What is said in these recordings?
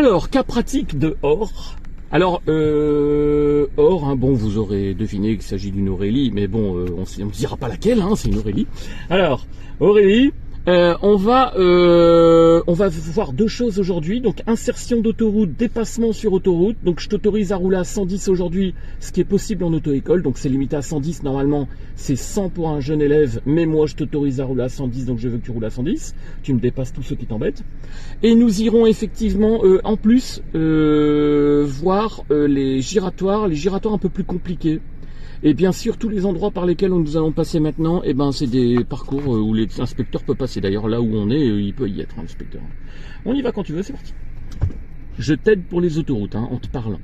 Alors, cas pratique de Or. Alors, Or, hein, bon, vous aurez deviné qu'il s'agit d'une Aurélie, mais bon, on ne dira pas laquelle, hein, c'est une Aurélie. Alors, Aurélie, on va voir deux choses aujourd'hui. Donc, insertion d'autoroute, dépassement sur autoroute. Donc, je t'autorise à rouler à 110 aujourd'hui, ce qui est possible en auto-école. Donc, c'est limité à 110. Normalement, c'est 100 pour un jeune élève. Mais moi, je t'autorise à rouler à 110, donc je veux que tu roules à 110. Tu me dépasses tous ceux qui t'embêtent. Et nous irons effectivement, en plus, voir les giratoires un peu plus compliqués. Et bien sûr, tous les endroits par lesquels nous allons passer maintenant, eh ben, c'est des parcours où les inspecteurs peuvent passer. D'ailleurs, là où on est, il peut y être un inspecteur. On y va quand tu veux, c'est parti. Je t'aide pour les autoroutes, hein, en te parlant.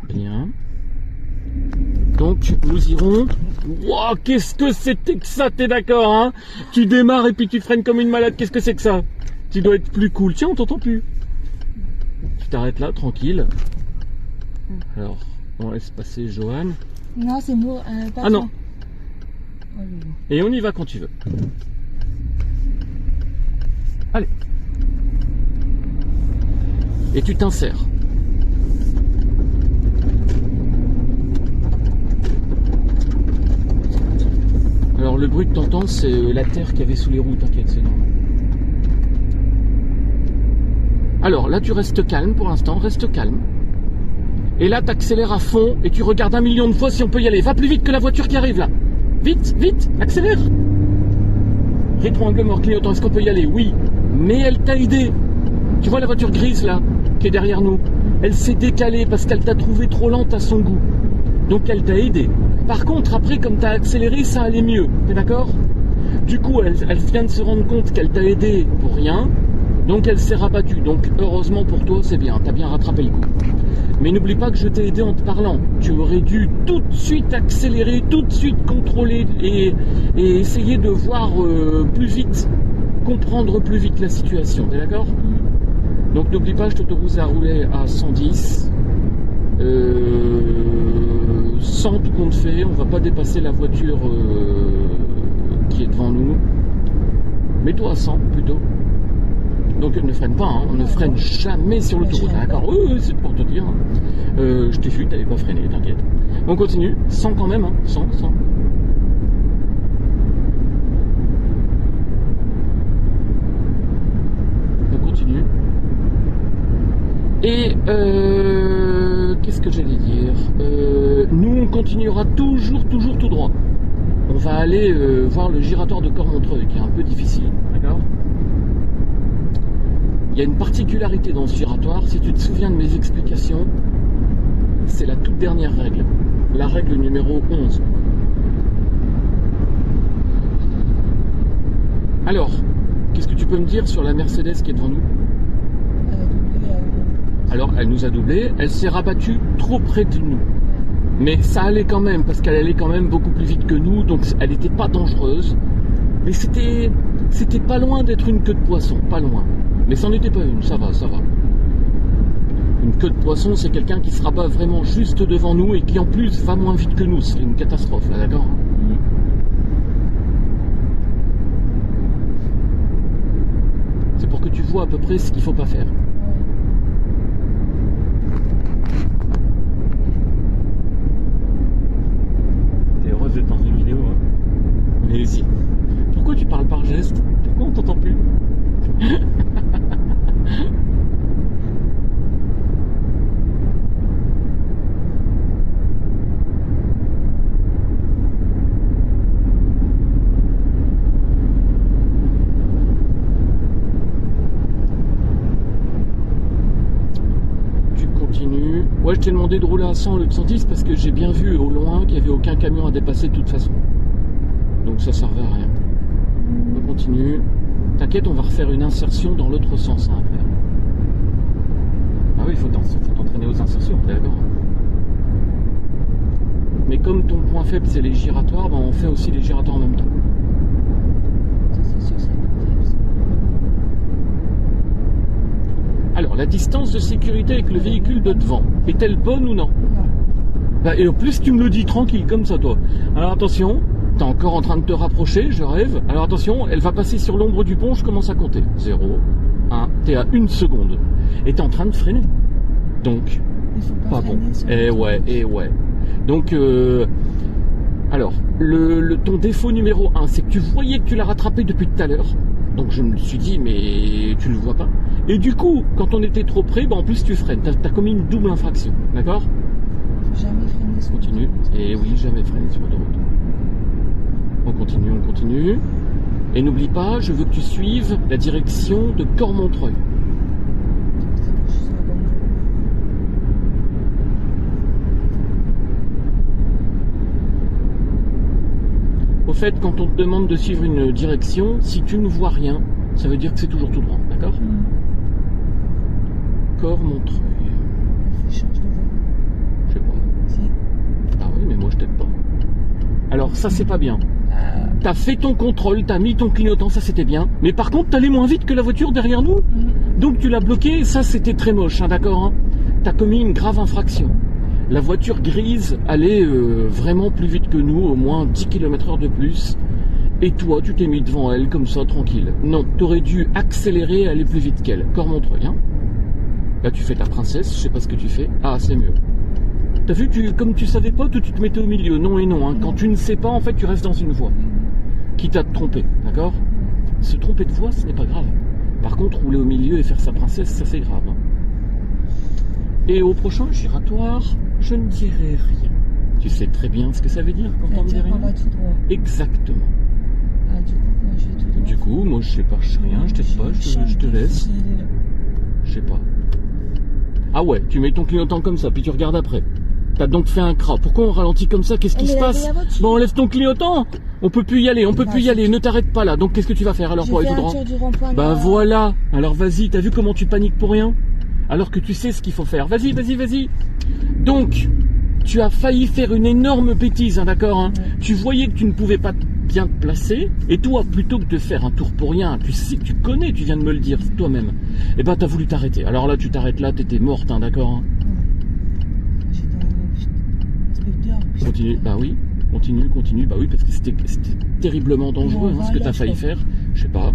Bien. Donc, nous irons... Wow, qu'est-ce que c'était que ça, t'es d'accord, hein? Tu démarres et puis tu freines comme une malade, qu'est-ce que c'est que ça? Tu dois être plus cool. Tiens, on t'entend plus. Tu t'arrêtes là, tranquille. Alors, on laisse passer Johan. Non, c'est moi. Ah non. Et on y va quand tu veux. Allez. Et tu t'insères. Alors le bruit que t'entends, c'est la terre qu'il y avait sous les roues, t'inquiète, c'est normal. Alors là, tu restes calme pour l'instant, reste calme. Et là, tu accélères à fond et tu regardes 1 million de fois si on peut y aller. Va plus vite que la voiture qui arrive là. Vite, vite, accélère. Rétro-angle mort clignotant, est-ce qu'on peut y aller? Oui, mais elle t'a aidé. Tu vois la voiture grise là, qui est derrière nous? Elle s'est décalée parce qu'elle t'a trouvé trop lente à son goût. Donc elle t'a aidé. Par contre, après, comme tu as accéléré, ça allait mieux. T'es d'accord? Du coup, elle vient de se rendre compte qu'elle t'a aidé pour rien. Donc elle s'est rabattue, donc heureusement pour toi c'est bien, t'as bien rattrapé le coup. Mais n'oublie pas que je t'ai aidé en te parlant. Tu aurais dû tout de suite accélérer, tout de suite contrôler et essayer de voir plus vite, comprendre plus vite la situation, t'es d'accord? Donc n'oublie pas, je t'autorise à rouler à 110, sans tout compte fait, on va pas dépasser la voiture qui est devant nous. Mets-toi à 100 plutôt. Donc ne freine pas, hein. On ne freine jamais sur l'autoroute, d'accord? Oui, c'est pour te dire. Hein. Je t'ai vu, t'avais pas freiné, t'inquiète. On continue, 100 quand même, hein. 100. On continue. Et qu'est-ce que j'allais dire? Nous, on continuera toujours tout droit. On va aller voir le giratoire de Cormontreuil, qui est un peu difficile, d'accord? Il y a une particularité dans ce giratoire, si tu te souviens de mes explications, c'est la toute dernière règle, la règle numéro 11. Alors, qu'est-ce que tu peux me dire sur la Mercedes qui est devant nous? Alors, elle nous a doublé, elle s'est rabattue trop près de nous. Mais ça allait quand même, parce qu'elle allait quand même beaucoup plus vite que nous, donc elle n'était pas dangereuse. Mais c'était pas loin d'être une queue de poisson, pas loin. Mais c'en était pas une, ça va. Une queue de poisson, c'est quelqu'un qui se rabat vraiment juste devant nous et qui en plus va moins vite que nous. C'est une catastrophe, là, d'accord? C'est pour que tu vois à peu près ce qu'il faut pas faire. T'es heureuse d'être dans une vidéo, hein? Mais si. Pourquoi tu parles par geste? Pourquoi on t'entend plus? Tu continues. Ouais, je t'ai demandé de rouler à 100 au lieu de 110 parce que j'ai bien vu au loin qu'il n'y avait aucun camion à dépasser de toute façon. Donc ça servait à rien. On continue. T'inquiète, on va refaire une insertion dans l'autre sens, hein, après. Ah oui, il faut t'entraîner aux insertions, t'es d'accord? Mais comme ton point faible c'est les giratoires, ben on fait aussi les giratoires en même temps. Alors, la distance de sécurité avec le véhicule de devant, est-elle bonne ou non? Non. Bah, et en plus tu me le dis tranquille comme ça toi. Alors attention, T'es encore en train de te rapprocher, je rêve. Alors attention, elle va passer sur l'ombre du pont, je commence à compter. 0, 1, t'es à 1 seconde. Et t'es en train de freiner. Donc, Il faut pas bon. freiner sur Et l'autoroute. ouais. Donc, alors, ton défaut numéro 1, c'est que tu voyais que tu l'as rattrapé depuis tout à l'heure. Donc je me suis dit, mais tu le vois pas. Et du coup, quand on était trop près, en plus tu freines. T'as commis une double infraction. D'accord ? Faut jamais freiner sur Continue. l'autoroute. Et oui, jamais freiner sur l'autoroute. On continue. Et n'oublie pas, je veux que tu suives la direction de Cormontreuil. Je suis sur la bonne voie. Au fait, quand on te demande de suivre une direction, si tu ne vois rien, ça veut dire que c'est toujours tout droit. D'accord ? Cormontreuil. Il faut changer de voie. Je sais pas. Si. Ah oui, mais moi je t'aide pas. Alors ça c'est pas bien. T'as fait ton contrôle, t'as mis ton clignotant, ça c'était bien. Mais par contre, t'allais moins vite que la voiture derrière nous. Donc tu l'as bloqué, et ça c'était très moche, hein, d'accord, hein. T'as commis une grave infraction. La voiture grise allait vraiment plus vite que nous, au moins 10 km/h de plus. Et toi, tu t'es mis devant elle comme ça, tranquille. Non, t'aurais dû accélérer et aller plus vite qu'elle. Cormontreuil, hein. Là tu fais ta princesse, je sais pas ce que tu fais. Ah, c'est mieux. T'as vu, comme tu savais pas, toi tu te mettais au milieu. Non et non, hein. Quand tu ne sais pas, en fait, tu restes dans une voie. Quitte à te tromper, d'accord ? Se tromper de voie, ce n'est pas grave. Par contre, rouler au milieu et faire sa princesse, ça c'est grave. Hein. Et au prochain giratoire, je ne dirai rien. Tu sais très bien ce que ça veut dire quand on ne dit C'est-à-dire qu'on rien. va tout droit. Exactement. Ah, du coup, quand je vais tout droit. Du coup, moi je sais pas, je sais rien, je t'aide pas, je te laisse. Je sais pas. Ah ouais, tu mets ton clignotant comme ça, puis tu regardes après. T'as donc fait un cras. Pourquoi on ralentit comme ça? Qu'est-ce qui se passe? Bon, enlève ton clignotant. On peut plus y aller, Ne t'arrête pas là. Donc qu'est-ce que tu vas faire alors pour aller tout droit? Bah voilà. Alors vas-y, t'as vu comment tu paniques pour rien? Alors que tu sais ce qu'il faut faire. Vas-y. Donc, tu as failli faire une énorme bêtise, hein, d'accord, hein. Ouais. Tu voyais que tu ne pouvais pas bien te placer, et toi, plutôt que de faire un tour pour rien, tu sais que tu connais, tu viens de me le dire toi-même, et ben t'as voulu t'arrêter. Alors là, tu t'arrêtes là, t'étais morte, hein, d'accord, hein. Continue, bah oui, continue, bah oui, parce que c'était terriblement dangereux, hein, ce que t'as failli faire, je sais pas.